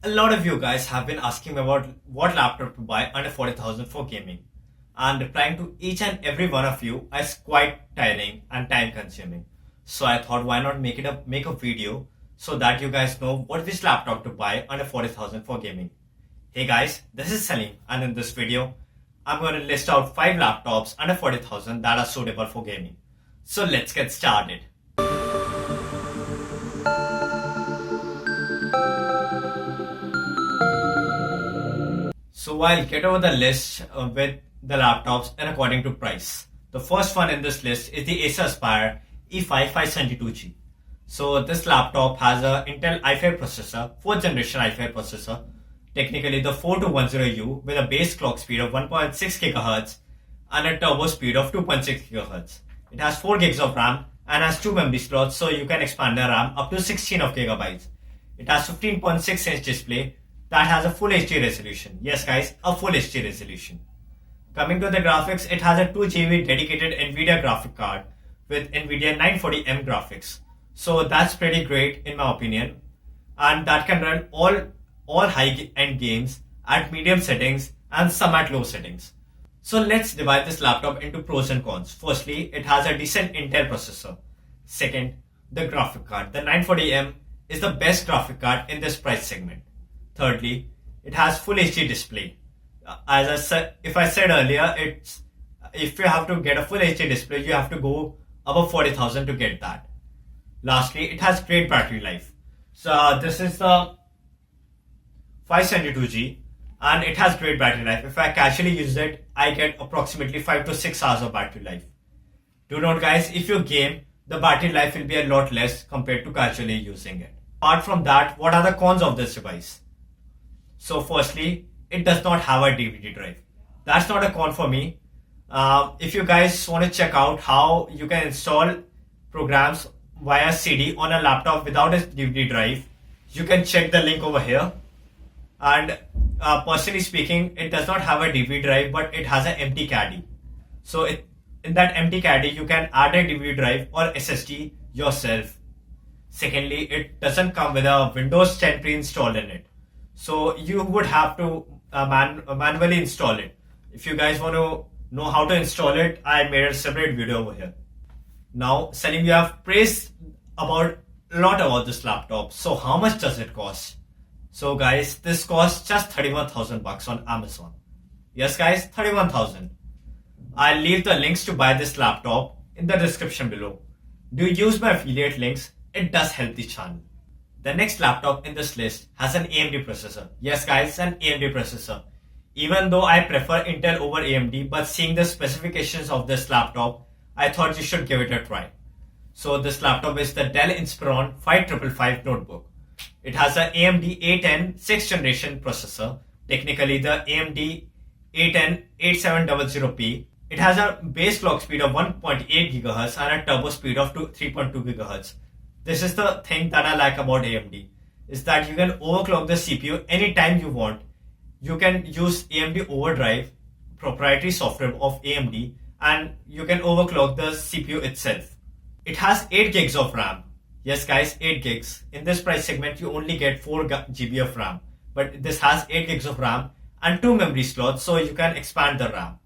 A lot of you guys have been asking me about what laptop to buy under 40,000 for gaming. And replying to each and every one of you is quite tiring and time consuming. So I thought why not make a video so that you guys know which laptop to buy under 40,000 for gaming. Hey guys, this is Salim and in this video I'm going to list out 5 laptops under 40,000 that are suitable for gaming. So let's get started. So I'll get over the list with the laptops and according to price. The first one in this list is the Acer Aspire E5 572G. So this laptop has a Intel i5 processor, 4th generation i5 processor, technically the 4210U with a base clock speed of 1.6 GHz and a turbo speed of 2.6 GHz. It has 4 gigs of RAM and has 2 memory slots, so you can expand the RAM up to 16 of gigabytes. It has 15.6-inch display that has a full HD resolution. Yes guys, a full HD resolution. Coming to the graphics, it has a 2 GB dedicated NVIDIA graphic card with NVIDIA 940M graphics. So that's pretty great in my opinion. And that can run all high-end games at medium settings and some at low settings. So let's divide this laptop into pros and cons. Firstly, it has a decent Intel processor. Second, the graphic card. The 940M is the best graphic card in this price segment. Thirdly, it has full HD display. If I said earlier, if you have to get a full HD display, you have to go above 40,000 to get that. Lastly, it has great battery life. So this is the 572G and it has great battery life. If I casually use it, I get approximately 5 to 6 hours of battery life. Do note guys, if you game, the battery life will be a lot less compared to casually using it. Apart from that, what are the cons of this device? So firstly, it does not have a DVD drive. That's not a con for me. If you guys want to check out how you can install programs via CD on a laptop without a DVD drive, you can check the link over here. And personally speaking, it does not have a DVD drive, but it has an empty caddy. So in that empty caddy, you can add a DVD drive or SSD yourself. Secondly, it doesn't come with a Windows 10 pre-installed in it. So you would have to manually install it. If you guys want to know how to install it, I made a separate video over here. Now, Salim, you have praised a lot about this laptop. So how much does it cost? So guys, this costs just 31,000 bucks on Amazon. Yes guys, 31,000. I'll leave the links to buy this laptop in the description below. Do use my affiliate links? It does help the channel. The next laptop in this list has an AMD processor. Yes guys, an AMD processor. Even though I prefer Intel over AMD, but seeing the specifications of this laptop, I thought you should give it a try. So this laptop is the Dell Inspiron 5555 notebook. It has an AMD A10 6th generation processor, technically the AMD A10 8700P. It has a base clock speed of 1.8 GHz and a turbo speed of 3.2 GHz. This is the thing that I like about AMD, is that you can overclock the CPU anytime you want. You can use AMD Overdrive, proprietary software of AMD, and you can overclock the CPU itself. It has 8 gigs of RAM. Yes guys, 8 gigs. In this price segment, you only get 4 GB of RAM. But this has 8 gigs of RAM and 2 memory slots, so you can expand the RAM.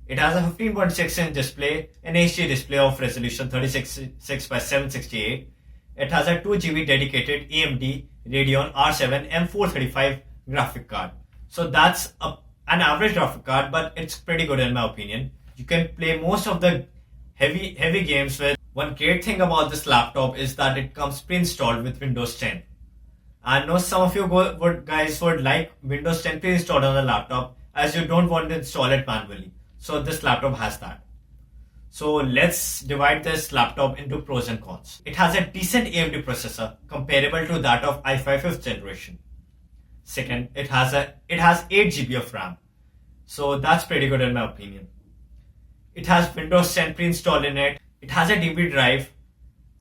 It has a 15.6-inch display, an HD display of resolution 36 by 768. It has a 2 GB dedicated AMD Radeon R7 M435 graphic card. So that's an average graphic card, but it's pretty good in my opinion. You can play most of the heavy games with. One great thing about this laptop is that it comes pre-installed with Windows 10. I know some of you guys would like Windows 10 pre-installed on the laptop as you don't want to install it manually. So this laptop has that. So let's divide this laptop into pros and cons. It has a decent AMD processor comparable to that of i5 5th generation. Second, it has 8 GB of RAM. So that's pretty good in my opinion. It has Windows 10 pre-installed in it. It has a DVD drive,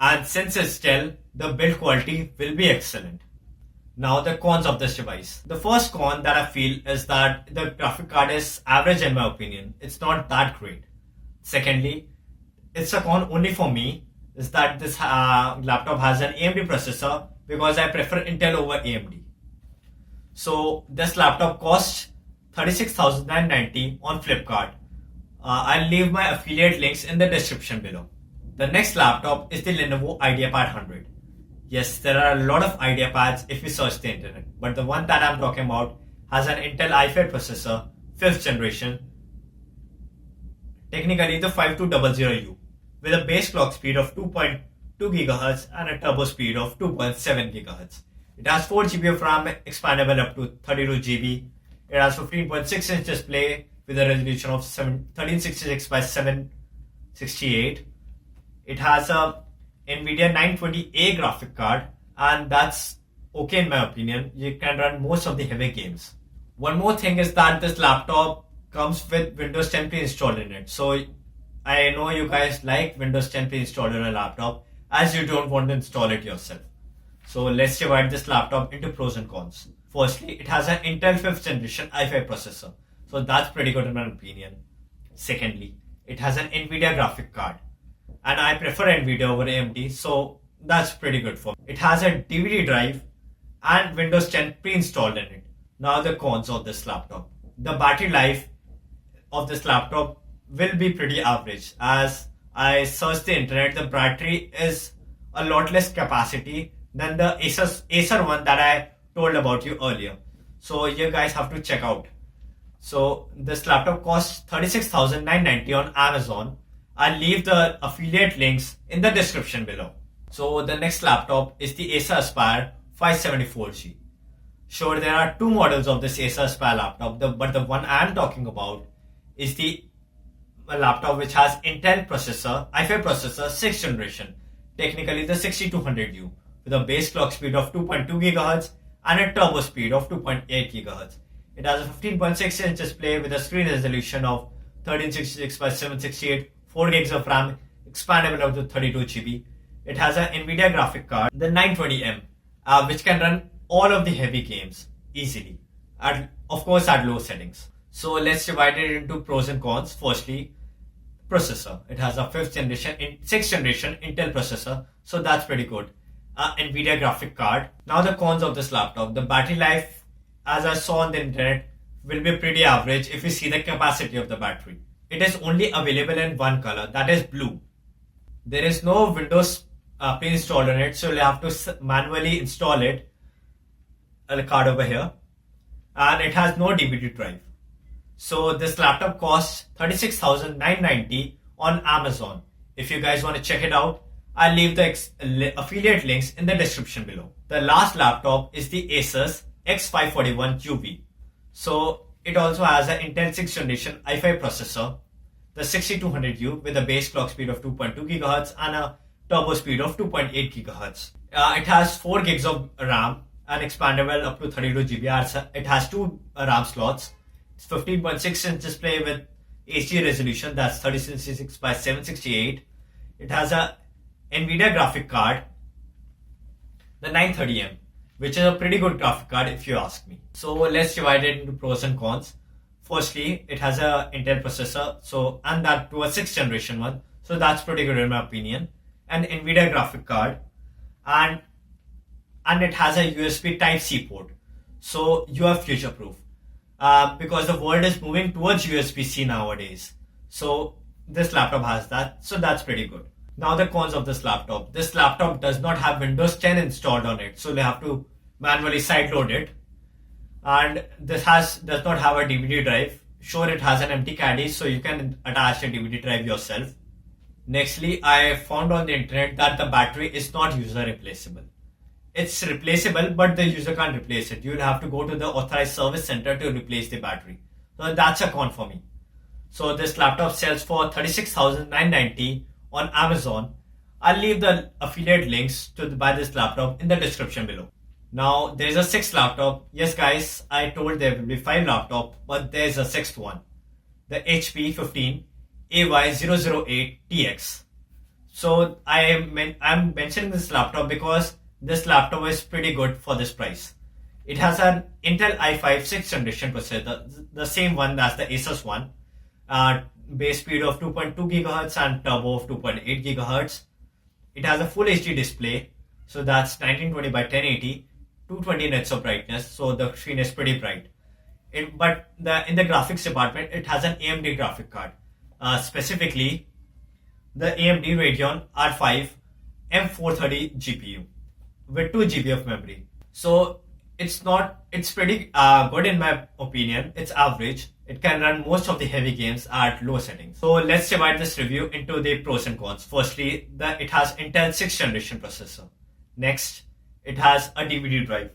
and since it's Dell, the build quality will be excellent. Now the cons of this device. The first con that I feel is that the graphic card is average in my opinion. It's not that great. Secondly, it's a con only for me, is that this laptop has an AMD processor because I prefer Intel over AMD. So this laptop costs 36,990 on Flipkart. I'll leave my affiliate links in the description below. The next laptop is the Lenovo IdeaPad 100. Yes, there are a lot of IdeaPads if you search the internet, but the one that I'm talking about has an Intel i5 processor, 5th generation, technically the 5200U, with a base clock speed of 2.2 GHz and a turbo speed of 2.7 GHz. It has 4 GB of RAM, expandable up to 32 GB. It has 15.6 inch display with a resolution of 1366 by 768. It has a NVIDIA 920A graphic card, and that's okay in my opinion. You can run most of the heavy games. One more thing is that this laptop comes with Windows 10 pre-installed in it. So I know you guys like Windows 10 pre-installed in a laptop, as you don't want to install it yourself. So let's divide this laptop into pros and cons. Firstly, it has an Intel 5th generation i5 processor. So that's pretty good in my opinion. Secondly, it has an NVIDIA graphic card. And I prefer NVIDIA over AMD, so that's pretty good for me. It has a DVD drive and Windows 10 pre-installed in it. Now the cons of this laptop. The battery life of this laptop will be pretty average. As I searched the internet, the battery is a lot less capacity than the Acer one that I told about you earlier. So you guys have to check out. So this laptop costs 36,990 on Amazon. I'll leave the affiliate links in the description below. So the next laptop is the Acer Aspire 574G. Sure, there are two models of this Acer Aspire laptop, but the one I'm talking about is the laptop which has Intel processor, i5 processor, 6th generation, technically the 6200U, with a base clock speed of 2.2 GHz and a turbo speed of 2.8 GHz. It has a 15.6 inch display with a screen resolution of 1366 by 768, 4 gigs of RAM, expandable up to 32 GB. It has an NVIDIA graphic card, the 920M, which can run all of the heavy games easily, of course at low settings. So let's divide it into pros and cons. Firstly, processor. It has a 6th generation Intel processor, so that's pretty good. NVIDIA graphic card. Now the cons of this laptop. The battery life, as I saw on the internet, will be pretty average if you see the capacity of the battery. It is only available in one color, that is blue. There is no Windows pre-installed on it, so you'll have to manually install it. The card over here, and it has no DVD drive. So this laptop costs 36,990 on Amazon. If you guys want to check it out, I'll leave the affiliate links in the description below. The last laptop is the Asus X541UV. So it also has an Intel 6th generation i5 processor, the 6200U with a base clock speed of 2.2 GHz and a turbo speed of 2.8 GHz. It has 4 gigs of RAM and expandable up to 32 GB. It has two RAM slots. It's 15.6 inch display with HD resolution, that's 3066 by 768. It has a NVIDIA graphic card, the 930M, which is a pretty good graphic card if you ask me. So let's divide it into pros and cons. Firstly, it has a Intel processor, and that to a 6th generation one, so that's pretty good in my opinion. An NVIDIA graphic card, and it has a USB Type-C port, so you are future-proof. Because the world is moving towards USB-C nowadays. So this laptop has that, so that's pretty good. Now the cons of this laptop. This laptop does not have Windows 10 installed on it, so they have to manually sideload it. And this does not have a DVD drive. Sure, it has an empty caddy, so you can attach a DVD drive yourself. Nextly, I found on the internet that the battery is not user replaceable. It's replaceable, but the user can't replace it. You'll have to go to the authorized service center to replace the battery. So that's a con for me. So this laptop sells for 36,990 on Amazon. I'll leave the affiliate links to buy this laptop in the description below. Now there's a sixth laptop. Yes guys, I told there will be 5 laptops, but there's a sixth one. The HP 15 AY008TX. So I'm mentioning this laptop because this laptop is pretty good for this price. It has an Intel i5 6th generation processor, the same one as the Asus one. Base speed of 2.2 GHz and turbo of 2.8 GHz. It has a full HD display, so that's 1920 by 1080, 220 nits of brightness, so the screen is pretty bright. But in the graphics department, it has an AMD graphic card, specifically the AMD Radeon R5 M430 GPU with 2 GB of memory. So it's pretty good in my opinion. It's average. It can run most of the heavy games at low settings. So let's divide this review into the pros and cons. Firstly, it has Intel 6th generation processor. Next, it has a DVD drive.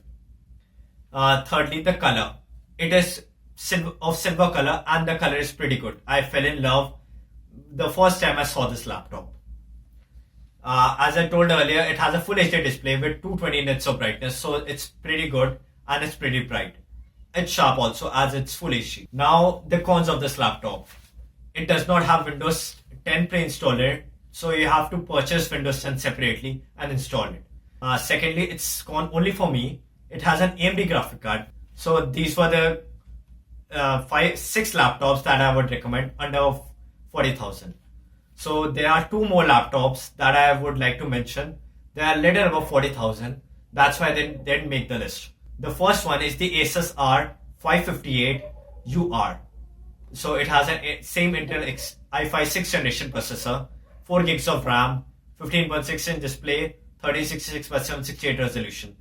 Thirdly, the color. It is silver color, and the color is pretty good. I fell in love the first time I saw this laptop. As I told earlier, it has a full HD display with 220 nits of brightness, so it's pretty good and it's pretty bright. It's sharp also as it's full HD. Now the cons of this laptop. It does not have Windows 10 pre-installer, so you have to purchase Windows 10 separately and install it. Secondly, it's con only for me. It has an AMD graphic card. So these were the 6 laptops that I would recommend under 40,000. So there are 2 more laptops that I would like to mention. They are a little above 40,000. That's why they didn't make the list. The first one is the Asus R558UR. So it has a same Intel i5 6th generation processor, 4 gigs of RAM, 15.6-inch display, 3066x768 resolution.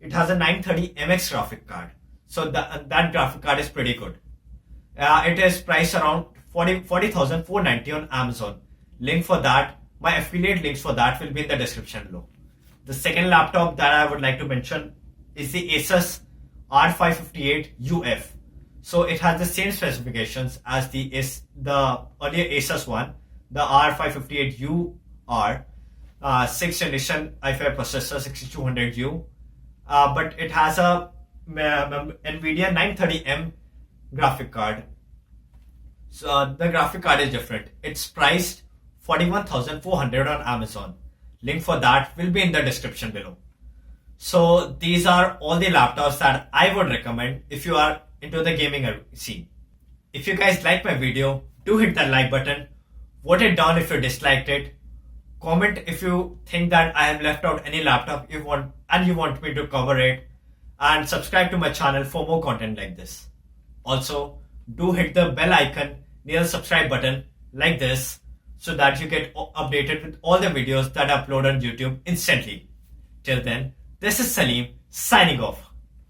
It has a 930 MX graphic card. So that graphic card is pretty good. It is priced around 40,490 on Amazon. Link for that, my affiliate links for that will be in the description below. The second laptop that I would like to mention is the Asus R558UF. So it has the same specifications as the earlier Asus one, the R558UR, 6th generation i5 processor 6200U, but it has a NVIDIA 930M graphic card. So the graphic card is different. It's priced 41,400 on Amazon. Link for that will be in the description below. So these are all the laptops that I would recommend if you are into the gaming scene. If you guys like my video, do hit that like button. Vote it down if you disliked it. Comment if you think that I have left out any laptop you want me to cover it. And subscribe to my channel for more content like this. Also, do hit the bell icon near the subscribe button like this so that you get updated with all the videos that I upload on YouTube instantly. Till then, this is Salim signing off.